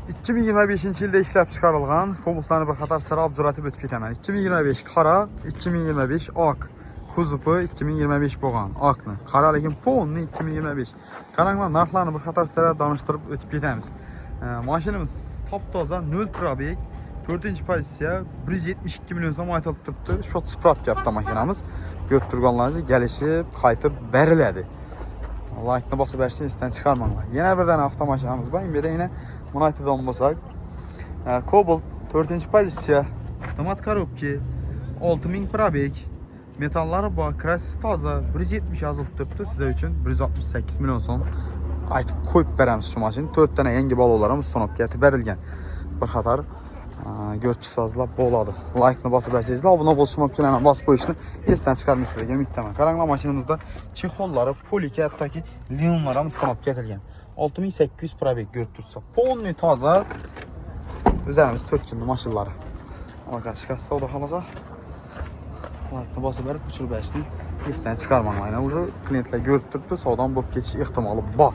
2025 yılda işlep çıkarılgan Cobalt'larını bir qatar sıra abduratib ötüp ketəmən. 2025 qara, 2025 ak. Kuzupu 2025 boğan, akını. Qara lekin polni 2025. Qaranglar narxlarını bir qatar sıra danıştırıb ötüp ketəmiz. Maşinimiz taptoza 0 probeg. 4-cü pozisiya 172 milyon som aytılıb turibdi. Shot sprap yaptı maşinamız. Görüb turğanlarınızı gəlişib, qayıtıb bərilədi. Like-ını basıb hər şeyi istən çıxarmaqlar. Yenə bir dənə avtomaşinamız var. İndi də yenə United olmasaq. Cobalt 4-cü pozisiya, avtomat korobki, 6000 probeg. Metalları var, krasis taza, 170 yazılıb turibdi. Sizə üçün 168 milyon som aytıb qoyub bərəmiz şu maşini. 4 dənə yengi bal olarımız tonop gətirib bərilgən. Bir qatar görüntüsazlar boladı. Like-ını basıb hər şeyi abunə olsunmaq üçün həmən bas bu işini istən çıxarmaq istəyirəm ümidləmən. Qarangla maşinimizdə çexolları, poliki, hətta ki lionlara tonop gətirilgən. 6800 probeg görüntüsü. Polni taza. Üzərimiz 4 günlü maşınları. Bakalım çıxarsa o da xalasa. Like-ını basıb hər uçur bərşini istən çıxarmaq. Yəni ucu klientlər görüb durubdu, sağdan bu keçiş ehtimalı var.